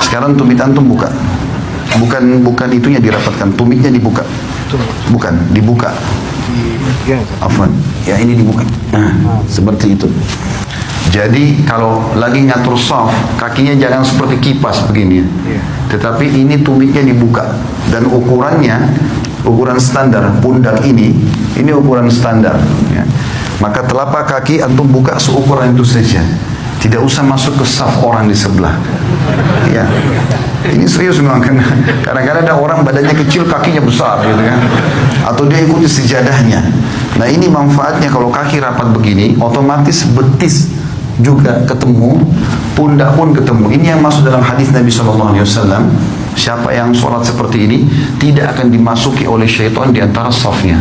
Sekarang tumit antum buka. Bukan itunya dirapatkan, tumitnya dibuka. Bukan, dibuka. Afwan. Ya ini dibuka. Nah, seperti itu. Jadi kalau lagi ngatur shaf, kakinya jangan seperti kipas begini. Tetapi ini tumitnya dibuka dan ukuran standar pundak ini ukuran standar. Ya. Maka telapak kaki antum buka seukuran itu saja. Tidak usah masuk ke saf orang di sebelah. Ya. Ini serius memang, kadang-kadang ada orang badannya kecil, kakinya besar gitu kan. Atau dia ikuti sejadahnya. Nah, ini manfaatnya kalau kaki rapat begini, otomatis betis juga ketemu, pundak pun ketemu. Ini yang masuk dalam hadis Nabi SAW. Siapa yang sholat seperti ini tidak akan dimasuki oleh syaitan di antara safnya.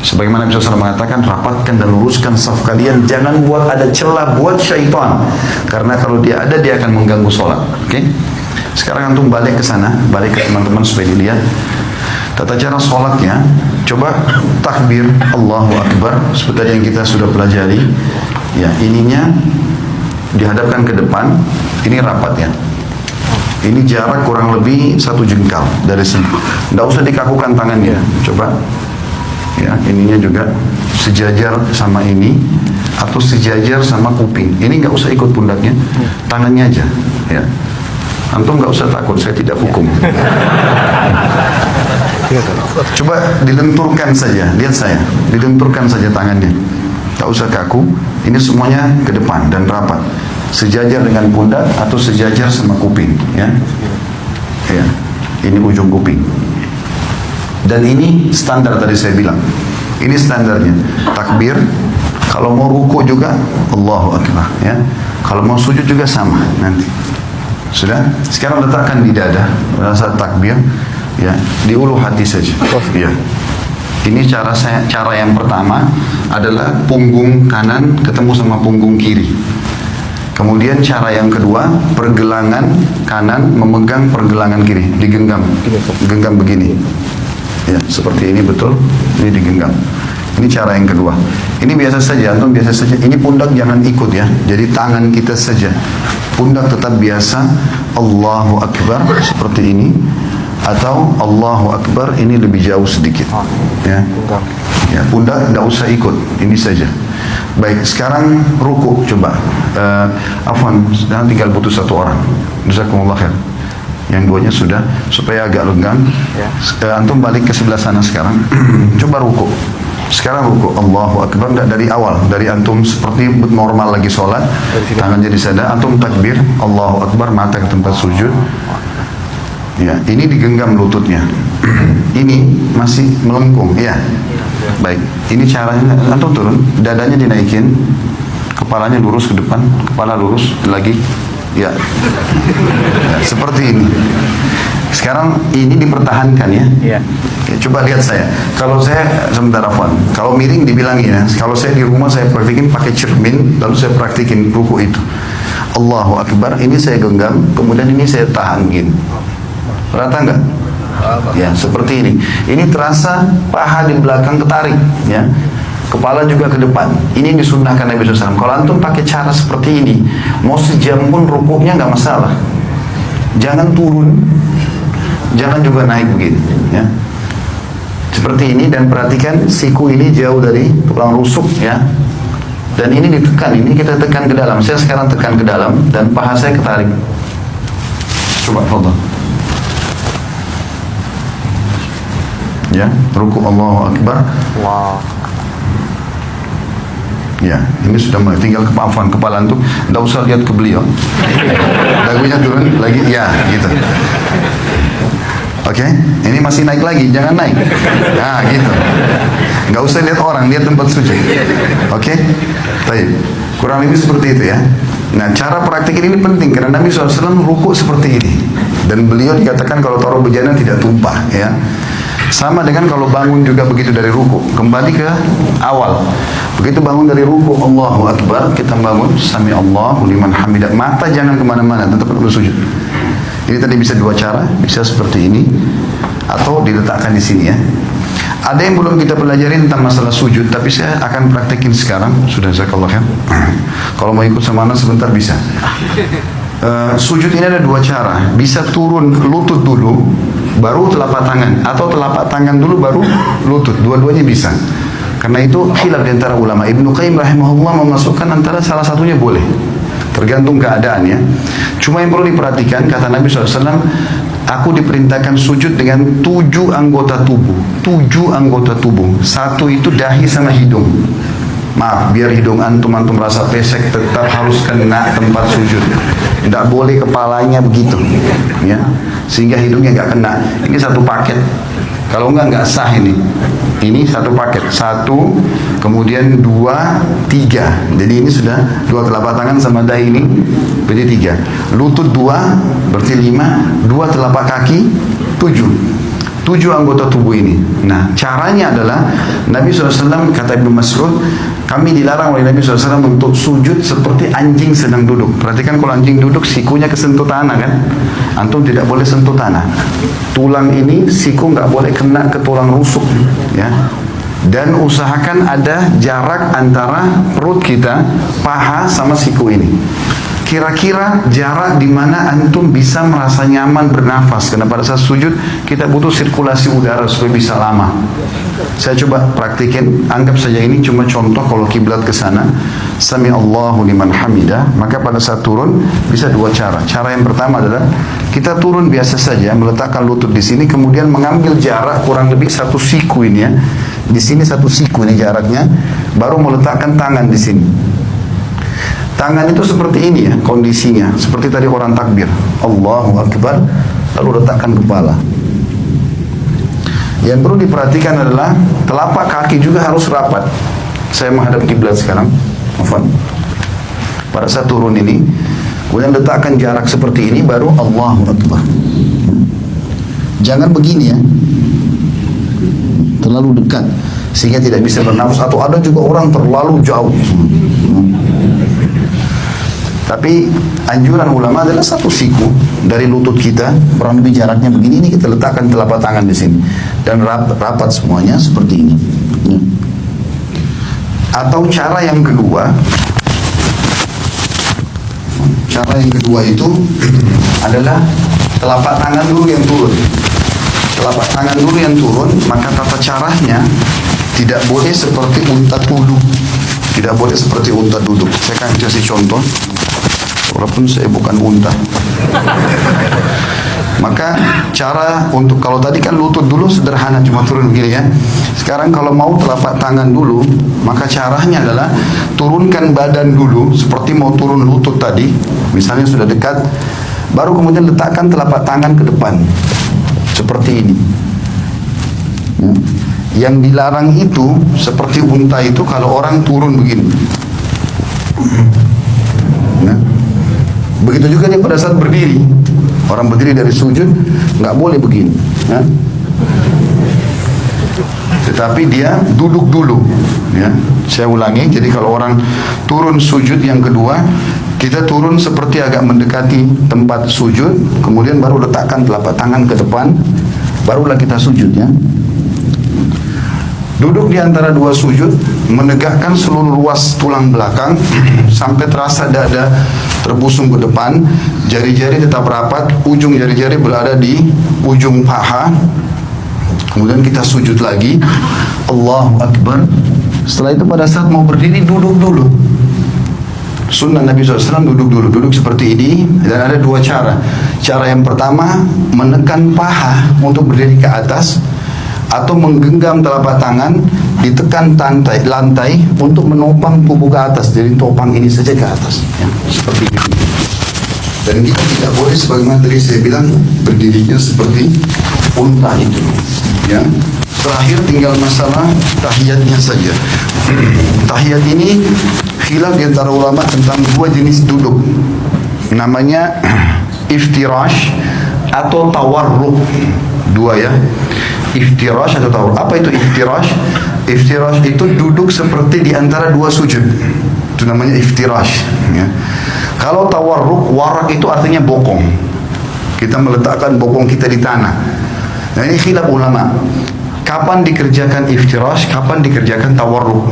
Sebagaimana Nabi SAW mengatakan, rapatkan dan luruskan saf kalian, jangan buat ada celah buat syaitan, karena kalau dia ada dia akan mengganggu sholat. Oke? Sekarang antum balik ke sana, balik ke teman-teman supaya dilihat tata cara sholatnya. Coba takbir Allahu Akbar seperti yang kita sudah pelajari. Ya, ininya dihadapkan ke depan, ini rapat ya. Ini jarak kurang lebih 1 jengkal dari sini. Tidak usah dikakukan tangannya. Coba. Ya, ininya juga sejajar sama ini atau sejajar sama kuping. Ini nggak usah ikut pundaknya, tangannya aja. Ya, antum nggak usah takut, saya tidak hukum. Coba dilenturkan saja, lihat saya, dilenturkan saja tangannya, nggak usah kaku. Ini semuanya ke depan dan rapat, sejajar dengan pundak atau sejajar sama kuping. Ya, ya, ini ujung kuping. Dan ini standar tadi saya bilang. Ini standarnya. Takbir. Kalau mau ruku juga Allahu Akbar. Ya. Kalau mau sujud juga sama nanti. Sudah? Sekarang letakkan di dada. Saat takbir, ya, di ulu hati saja. Ya. Ini cara yang pertama adalah punggung kanan ketemu sama punggung kiri. Kemudian cara yang kedua, pergelangan kanan memegang pergelangan kiri, digenggam. Genggam begini. Ya, seperti ini betul, ini digenggam. Ini cara yang kedua. Ini biasa saja, antum biasa saja. Ini pundak jangan ikut ya. Jadi tangan kita saja. Pundak tetap biasa. Allahu Akbar seperti ini. Atau Allahu Akbar ini lebih jauh sedikit. Ya, ya, pundak tidak usah ikut. Ini saja. Baik, sekarang ruku coba. Afwan, sekarang tinggal butuh 1 orang. Jazakumullah khair. Yang duanya sudah, supaya agak lenggang. Antum balik ke sebelah sana sekarang. Coba ruku. Sekarang ruku Allahu Akbar, tidak dari awal, dari antum seperti normal lagi sholat, tangannya di sana, antum takbir Allahu Akbar, mata ke tempat sujud. Ya, ini digenggam lututnya. Ini masih melengkung, ya. Baik, ini caranya, antum turun, dadanya dinaikin, kepalanya lurus ke depan, kepala lurus lagi. Ya. Ya, seperti ini. Sekarang ini dipertahankan ya. Ya, coba lihat saya. Kalau saya sebentar Afwan. Kalau miring dibilangin ya. Kalau saya di rumah saya praktikin pakai cermin, lalu saya praktikin ruku itu. Allahu Akbar, ini saya genggam, kemudian ini saya tahan gini. Rata enggak? Ya, seperti ini. Ini terasa paha di belakang ketarik ya. Kepala juga ke depan. Ini disunnahkan Nabi SAW. Kalau antum pakai cara seperti ini, mau sejam pun rukuknya nggak masalah. Jangan turun, jangan juga naik begini. Ya. Seperti ini, dan perhatikan siku ini jauh dari tulang rusuk ya. Dan ini ditekan, ini kita tekan ke dalam. Saya sekarang tekan ke dalam dan paha saya ketarik. Coba fadhal. Ya, rukuk Allahu Akbar. Wow. Ya, ini sudah mulai. Tinggal kepafan kepala antum, tidak usah lihat ke beliau. Dagunya turun lagi, ya, gitu. Oke, ini masih naik lagi, jangan naik. Nah, gitu. Nggak usah lihat orang, lihat tempat sujud. Oke, baik. Kurang lebih seperti itu ya. Nah, cara praktik ini penting karena Nabi SAW ruku seperti ini, dan beliau dikatakan kalau taruh bejana tidak tumpah, ya. Sama dengan kalau bangun juga begitu dari ruku, kembali ke awal. Begitu bangun dari ruku, Allahu Akbar, kita bangun, Sami Allahu liman hamidah. Mata jangan kemana-mana, tetap bersujud. Ini tadi bisa 2 cara, bisa seperti ini, atau diletakkan di sini ya. Ada yang belum kita pelajari tentang masalah sujud, tapi saya akan praktekin sekarang. Sudah, jazakallah khair. Kalau mau ikut sama anak sebentar bisa. Sujud ini ada dua cara. Bisa turun lutut dulu, baru telapak tangan, atau telapak tangan dulu baru lutut. Dua-duanya bisa. Karena itu khilaf di antara ulama. Ibnu Qayyim rahimahullah memasukkan antara salah satunya boleh. Tergantung keadaan ya. Cuma yang perlu diperhatikan, kata Nabi SAW, aku diperintahkan sujud dengan 7 anggota tubuh. 7 anggota tubuh. Satu itu dahi sama hidung. Maaf, biar hidung antum rasa pesek, tetap harus kena tempat sujud. Tidak boleh kepalanya begitu, ya, sehingga hidungnya nggak kena. Ini satu paket. Kalau nggak sah ini. Ini satu paket. 1, kemudian 2, 3. Jadi ini sudah 2 telapak tangan sama dahi ini, berarti 3. Lutut 2, berarti 5. 2 telapak kaki, 7. 7 anggota tubuh ini. Nah, caranya adalah Nabi SAW, kata Ibnu Mas'ud, kami dilarang oleh Nabi SAW untuk sujud seperti anjing sedang duduk. Perhatikan kalau anjing duduk, sikunya kesentuh tanah kan? Antum tidak boleh sentuh tanah. Tulang ini, siku nggak boleh kena ke tulang rusuk, ya. Dan usahakan ada jarak antara perut kita, paha sama siku ini. Kira-kira jarak di mana antum bisa merasa nyaman bernafas. Karena pada saat sujud kita butuh sirkulasi udara supaya bisa lama. Saya coba praktikin. Anggap saja ini cuma contoh kalau kiblat ke sana. Sami Allahu liman hamidah. Maka pada saat turun bisa 2 cara. Cara yang pertama adalah kita turun biasa saja, meletakkan lutut di sini, kemudian mengambil jarak kurang lebih 1 siku ini ya. Di sini 1 siku ini jaraknya, baru meletakkan tangan di sini. Tangan itu seperti ini ya kondisinya, seperti tadi orang takbir, Allahu Akbar, lalu letakkan kepala. Yang perlu diperhatikan adalah telapak kaki juga harus rapat. Saya menghadap kiblat sekarang, afwan. Pada saat turun ini, kemudian letakkan jarak seperti ini, baru Allahu Akbar. Jangan begini ya, terlalu dekat sehingga tidak bisa bernafas, atau ada juga orang terlalu jauh. Tapi anjuran ulama adalah 1 siku dari lutut kita, kurang lebih jaraknya begini, ini kita letakkan telapak tangan di sini dan rapat semuanya seperti ini. Atau cara yang kedua itu adalah telapak tangan dulu yang turun. Telapak tangan dulu yang turun, maka tata caranya tidak boleh seperti unta duduk. Tidak boleh seperti unta duduk. Saya akan kasih contoh. Walaupun saya bukan unta. Maka cara untuk, kalau tadi kan lutut dulu sederhana cuma turun begini ya. Sekarang kalau mau telapak tangan dulu, maka caranya adalah turunkan badan dulu seperti mau turun lutut tadi. Misalnya sudah dekat, baru kemudian letakkan telapak tangan ke depan. Seperti ini. Yang dilarang itu seperti unta itu kalau orang turun begini. Nah, begitu juga dia pada saat berdiri. Orang berdiri dari sujud nggak boleh begini. Ya. Tetapi dia duduk dulu. Ya. Saya ulangi. Jadi kalau orang turun sujud yang kedua, kita turun seperti agak mendekati tempat sujud, kemudian baru letakkan telapak tangan ke depan, barulah kita sujud ya. Duduk di antara 2 sujud, menegakkan seluruh ruas tulang belakang sampai terasa dada terbusung ke depan, jari-jari tetap rapat, ujung jari-jari berada di ujung paha. Kemudian kita sujud lagi, Allahu Akbar. Setelah itu pada saat mau berdiri duduk dulu. Sunnah Nabi SAW duduk dulu, duduk seperti ini. Dan ada 2 cara. Cara yang pertama menekan paha untuk berdiri ke atas, atau menggenggam telapak tangan, ditekan lantai untuk menopang tubuh ke atas. Jadi topang ini saja ke atas ya, seperti ini. Dan kita tidak boleh sebagaimana tadi saya bilang berdirinya seperti unta itu ya. Terakhir tinggal masalah tahiyatnya saja. Tahiyat ini khilaf di antara ulama tentang 2 jenis duduk. Namanya iftirash atau tawarruk. 2 ya. Iftirash atau tawarruk. Apa itu iftirash? Iftirash itu duduk seperti di antara 2 sujud. Itu namanya iftirash ya. Kalau tawarruk, warak itu artinya bokong. Kita meletakkan bokong kita di tanah. Nah ini khilaf ulama. Kapan dikerjakan iftirash, kapan dikerjakan tawarruk?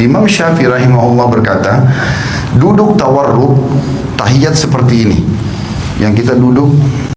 Imam Syafi'i rahimahullah berkata, duduk tawarruk tahiyat seperti ini, yang kita duduk